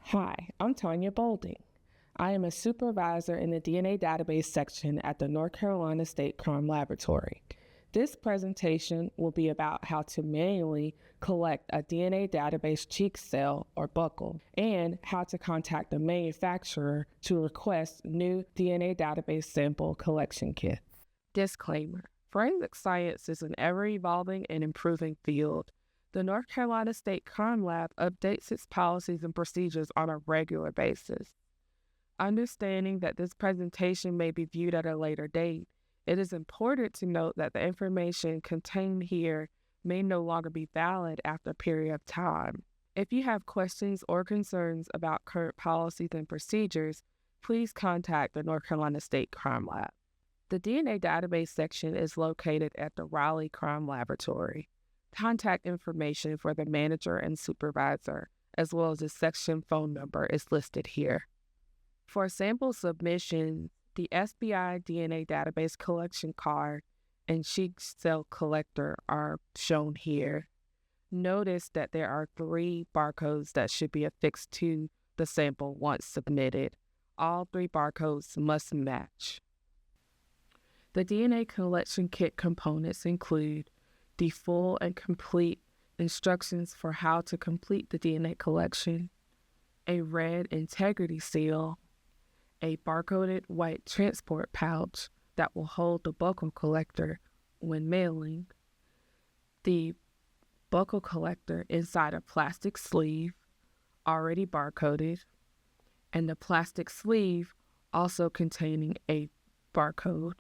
Hi, I'm Tanya Bolding. I am a supervisor in the DNA Database section at the North Carolina State Crime Laboratory. This presentation will be about how to manually collect a DNA database cheek cell or buccal and how to contact the manufacturer to request new DNA database sample collection kits. Disclaimer: forensic science is an ever-evolving and improving field. The North Carolina State Crime Lab updates its policies and procedures on a regular basis. Understanding that this presentation may be viewed at a later date, it is important to note that the information contained here may no longer be valid after a period of time. If you have questions or concerns about current policies and procedures, please contact the North Carolina State Crime Lab. The DNA database section is located at the Raleigh Crime Laboratory. Contact information for the manager and supervisor, as well as the section phone number, is listed here. For sample submission, the SBI DNA Database Collection Card and cheek cell collector are shown here. Notice that there are 3 barcodes that should be affixed to the sample once submitted. All 3 barcodes must match. The DNA collection kit components include the full and complete instructions for how to complete the DNA collection, a red integrity seal, a barcoded white transport pouch that will hold the buccal collector when mailing, the buccal collector inside a plastic sleeve, already barcoded, and the plastic sleeve also containing a barcode.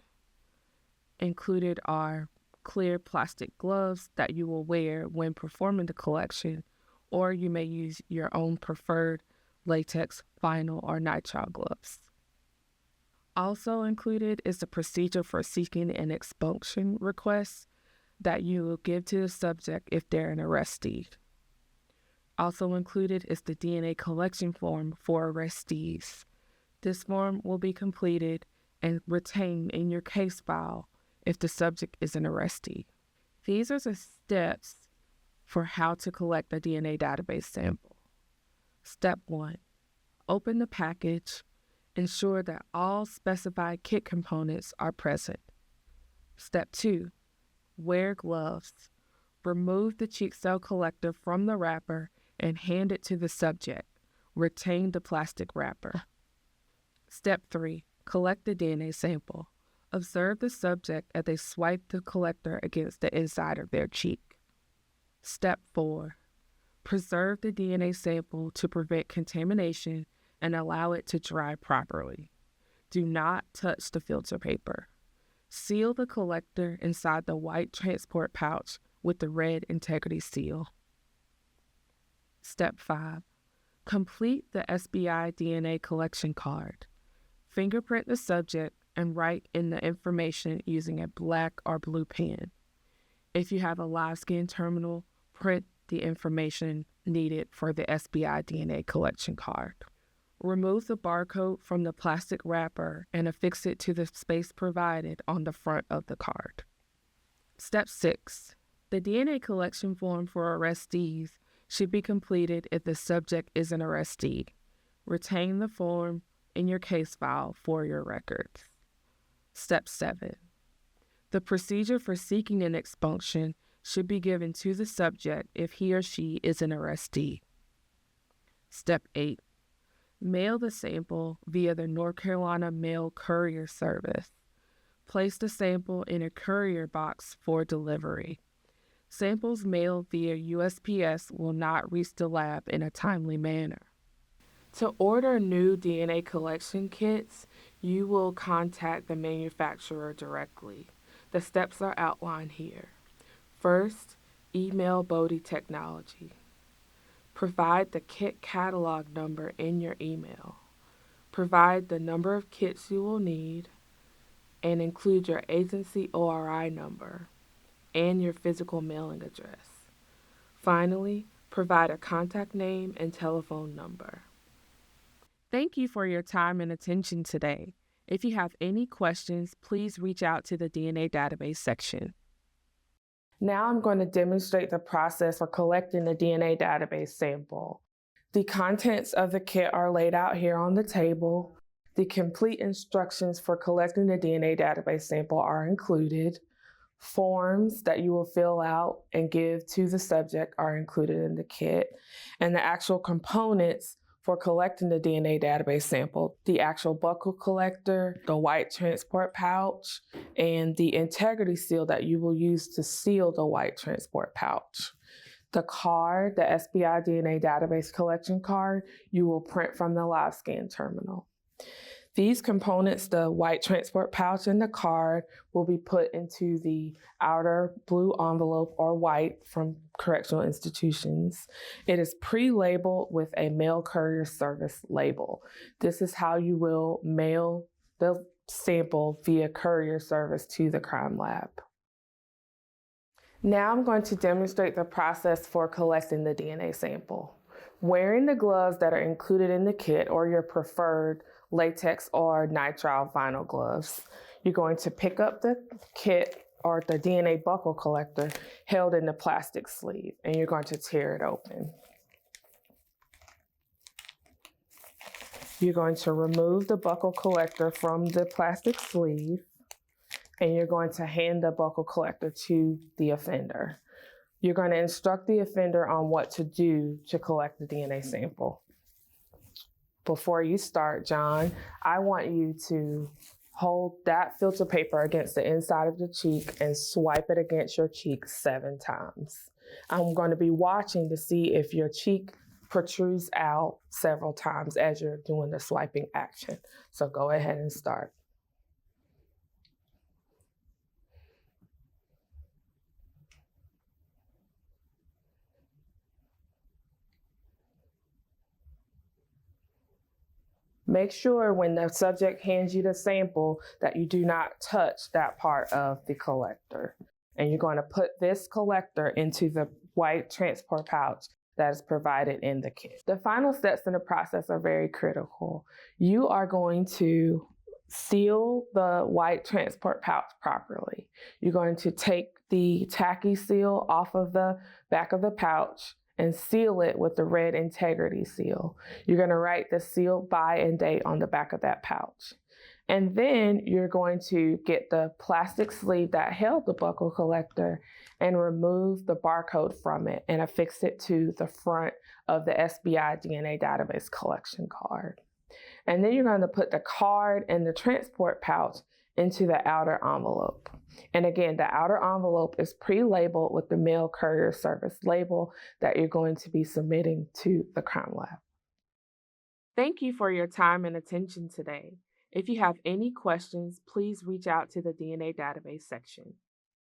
Included are clear plastic gloves that you will wear when performing the collection, or you may use your own preferred latex, vinyl, or nitrile gloves. Also included is the procedure for seeking an expulsion request that you will give to the subject if they're an arrestee. Also included is the DNA collection form for arrestees. This form will be completed and retained in your case file if the subject is an arrestee. These are the steps for how to collect a DNA database sample. Step 1. Open the package. Ensure that all specified kit components are present. Step 2. Wear gloves. Remove the cheek cell collector from the wrapper and hand it to the subject. Retain the plastic wrapper. Step 3. Collect the DNA sample. Observe the subject as they swipe the collector against the inside of their cheek. Step 4. Preserve the DNA sample to prevent contamination and allow it to dry properly. Do not touch the filter paper. Seal the collector inside the white transport pouch with the red integrity seal. Step 5. Complete the SBI DNA collection card. Fingerprint the subject and write in the information using a black or blue pen. If you have a live scan terminal, print the information needed for the SBI DNA collection card. Remove the barcode from the plastic wrapper and affix it to the space provided on the front of the card. Step 6. The DNA collection form for arrestees should be completed if the subject is an arrestee. Retain the form in your case file for your records. Step 7. The procedure for seeking an expulsion should be given to the subject if he or she is an arrestee. Step 8. Mail the sample via the North Carolina Mail Courier Service. Place the sample in a courier box for delivery. Samples mailed via USPS will not reach the lab in a timely manner. To order new DNA collection kits, you will contact the manufacturer directly. The steps are outlined here. First, email Bodie Technology. Provide the kit catalog number in your email. Provide the number of kits you will need and include your agency ORI number and your physical mailing address. Finally, provide a contact name and telephone number. Thank you for your time and attention today. If you have any questions, please reach out to the DNA database section. Now I'm going to demonstrate the process for collecting the DNA database sample. The contents of the kit are laid out here on the table. The complete instructions for collecting the DNA database sample are included. Forms that you will fill out and give to the subject are included in the kit. And the actual components for collecting the DNA database sample, the actual buccal collector, the white transport pouch, and the integrity seal that you will use to seal the white transport pouch. The card, the SBI DNA database collection card, you will print from the live scan terminal. These components, the white transport pouch and the card, will be put into the outer blue envelope or white from correctional institutions. It is pre-labeled with a mail courier service label. This is how you will mail the sample via courier service to the crime lab. Now I'm going to demonstrate the process for collecting the DNA sample. Wearing the gloves that are included in the kit or your preferred latex or nitrile vinyl gloves, you're going to pick up the kit or the DNA buccal collector held in the plastic sleeve, and you're going to tear it open. You're going to remove the buccal collector from the plastic sleeve, and you're going to hand the buccal collector to the offender. You're going to instruct the offender on what to do to collect the DNA sample. Before you start, John, I want you to hold that filter paper against the inside of the cheek and swipe it against your cheek 7 times. I'm going to be watching to see if your cheek protrudes out several times as you're doing the swiping action. So go ahead and start. Make sure when the subject hands you the sample that you do not touch that part of the collector. And you're going to put this collector into the white transport pouch that is provided in the kit. The final steps in the process are very critical. You are going to seal the white transport pouch properly. You're going to take the tacky seal off of the back of the pouch and seal it with the red integrity seal. You're going to write the seal by and date on the back of that pouch. And then you're going to get the plastic sleeve that held the buccal collector and remove the barcode from it and affix it to the front of the SBI DNA database collection card. And then you're going to put the card and the transport pouch into the outer envelope. And again, the outer envelope is pre-labeled with the mail courier service label that you're going to be submitting to the crime lab. Thank you for your time and attention today. If you have any questions, please reach out to the DNA database section.